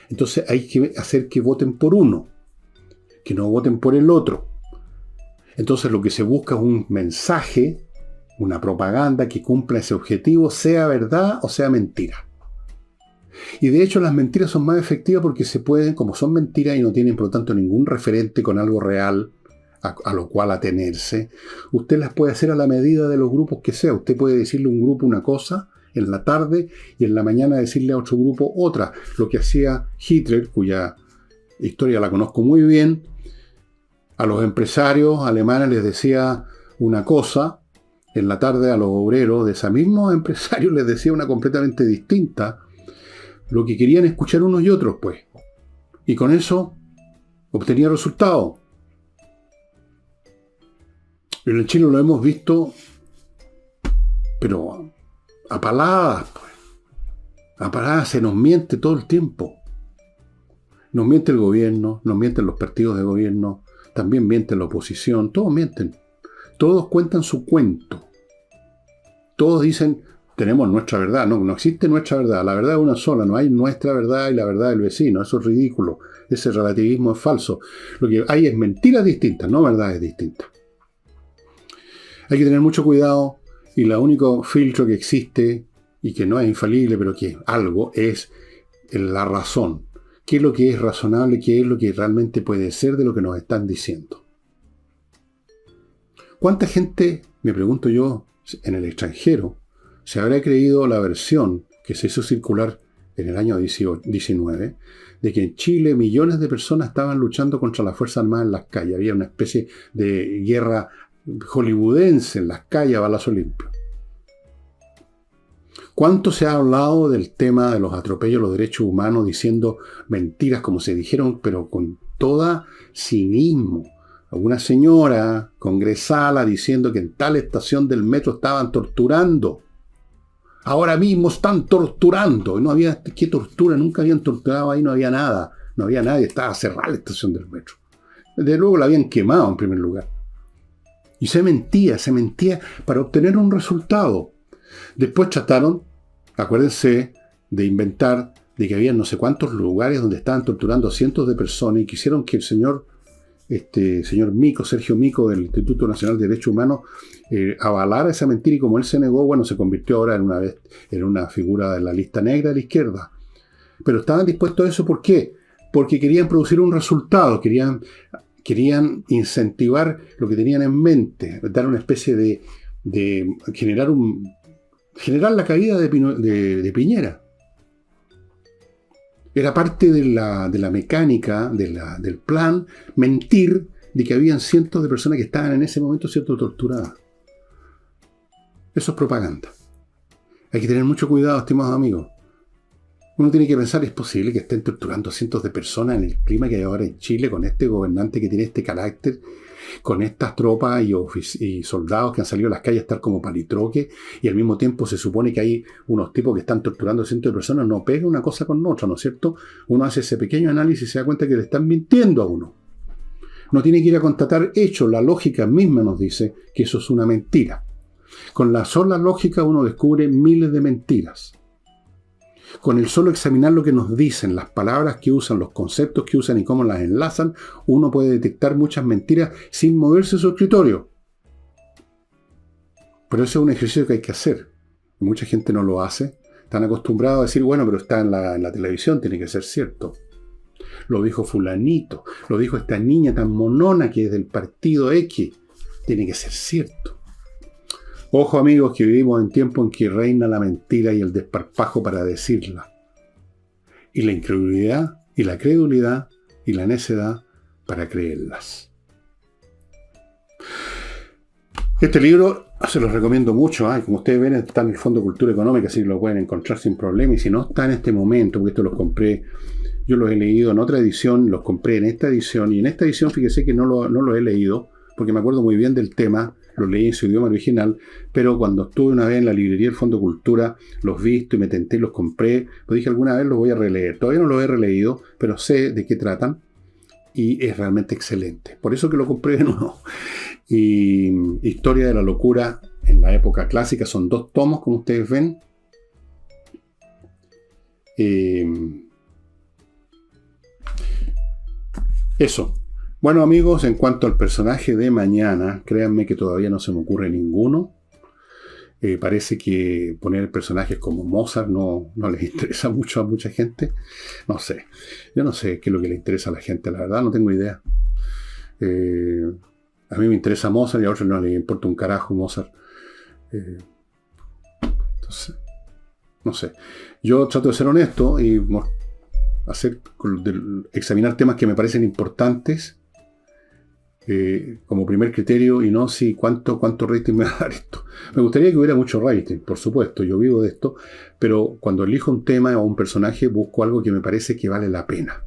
A: Entonces hay que hacer que voten por uno, que no voten por el otro. Entonces lo que se busca es un mensaje, una propaganda que cumpla ese objetivo, sea verdad o sea mentira. Y de hecho las mentiras son más efectivas porque se pueden, como son mentiras y no tienen por lo tanto ningún referente con algo real a lo cual atenerse, usted las puede hacer a la medida de los grupos que sea. Usted puede decirle a un grupo una cosa en la tarde y en la mañana decirle a otro grupo otra. Lo que hacía Hitler, cuya historia la conozco muy bien, a los empresarios alemanes les decía una cosa, en la tarde a los obreros de ese mismo empresario les decía una completamente distinta, lo que querían escuchar unos y otros, pues. Y con eso obtenía resultados. En el Chile lo hemos visto, pero a paladas, pues. A paladas se nos miente todo el tiempo. Nos miente el gobierno, nos mienten los partidos de gobierno, también miente la oposición, todos mienten. Todos cuentan su cuento. Todos dicen, tenemos nuestra verdad. No existe nuestra verdad. La verdad es una sola. No hay nuestra verdad y la verdad del vecino. Eso es ridículo. Ese relativismo es falso. Lo que hay es mentiras distintas, no verdades distintas. Hay que tener mucho cuidado y el único filtro que existe y que no es infalible, pero que es algo, es la razón. ¿Qué es lo que es razonable? ¿Qué es lo que realmente puede ser de lo que nos están diciendo? ¿Cuánta gente, me pregunto yo, en el extranjero, se habrá creído la versión que se hizo circular en el año 19 de que en Chile millones de personas estaban luchando contra las Fuerzas Armadas en las calles? Había una especie de guerra hollywoodense en las calles a balazo limpio. ¿Cuánto se ha hablado del tema de los atropellos a los derechos humanos diciendo mentiras como se dijeron, pero con toda cinismo? Alguna señora congresala diciendo que en tal estación del metro estaban torturando. Ahora mismo están torturando. No había, ¿qué tortura? Nunca habían torturado ahí, no había nada. No había nadie, estaba cerrada la estación del metro. Desde luego la habían quemado en primer lugar. Y se mentía para obtener un resultado. Después trataron, acuérdense, de inventar de que había no sé cuántos lugares donde estaban torturando a cientos de personas y quisieron que el señor Mico, Sergio Mico, del Instituto Nacional de Derechos Humanos, avalara esa mentira, y como él se negó, bueno, se convirtió ahora en una figura de la lista negra de la izquierda. Pero estaban dispuestos a eso, ¿por qué? Porque querían producir un resultado, querían Querían incentivar lo que tenían en mente, dar una especie de generar la caída de Piñera. Era parte de la mecánica, del plan, mentir de que habían cientos de personas que estaban en ese momento siendo torturadas. Eso es propaganda. Hay que tener mucho cuidado, estimados amigos. Uno tiene que pensar, ¿es posible que estén torturando a cientos de personas en el clima que hay ahora en Chile, con este gobernante que tiene este carácter, con estas tropas y soldados que han salido a las calles a estar como palitroque, y al mismo tiempo se supone que hay unos tipos que están torturando a cientos de personas? No pega una cosa con otra, ¿no es cierto? Uno hace ese pequeño análisis y se da cuenta que le están mintiendo a uno. No tiene que ir a constatar hechos, la lógica misma nos dice que eso es una mentira. Con la sola lógica uno descubre miles de mentiras. Con el solo examinar lo que nos dicen, las palabras que usan, los conceptos que usan y cómo las enlazan, uno puede detectar muchas mentiras sin moverse de su escritorio. Pero ese es un ejercicio que hay que hacer. Mucha gente no lo hace. Están acostumbrados a decir, bueno, pero está en la televisión, tiene que ser cierto. Lo dijo fulanito, lo dijo esta niña tan monona que es del partido X. Tiene que ser cierto. Ojo, amigos, que vivimos en tiempo en que reina la mentira y el desparpajo para decirla. Y la incredulidad, y la credulidad, y la necedad para creerlas. Este libro se los recomiendo mucho. Como ustedes ven, está en el Fondo de Cultura Económica, así que lo pueden encontrar sin problema. Y si no está en este momento, porque esto los compré, yo los he leído en otra edición, los compré en esta edición. Y en esta edición, fíjese que no lo he leído, porque me acuerdo muy bien del tema. Los leí en su idioma original, pero cuando estuve una vez en la librería del Fondo de Cultura, los vi y me tenté y los compré. Lo dije alguna vez, los voy a releer. Todavía no los he releído, pero sé de qué tratan y es realmente excelente. Por eso que lo compré de nuevo. Y Historia de la Locura en la época clásica, son 2 tomos, como ustedes ven. Eso. Bueno, amigos, en cuanto al personaje de mañana, créanme que todavía no se me ocurre ninguno. Parece que poner personajes como Mozart no les interesa mucho a mucha gente. No sé. Yo no sé qué es lo que le interesa a la gente, la verdad, no tengo idea. A mí me interesa Mozart y a otros no les importa un carajo Mozart. Entonces, no sé. Yo trato de ser honesto y examinar temas que me parecen importantes. Como primer criterio y no si cuánto rating me va a dar esto. Me gustaría que hubiera mucho rating, por supuesto, yo vivo de esto, pero cuando elijo un tema o un personaje busco algo que me parece que vale la pena.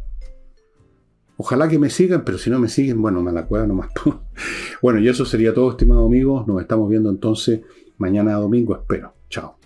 A: Ojalá que me sigan, pero si no me siguen, bueno, me la cueva nomás. Bueno, y eso sería todo, estimados amigos. Nos estamos viendo entonces mañana domingo, espero. Chao.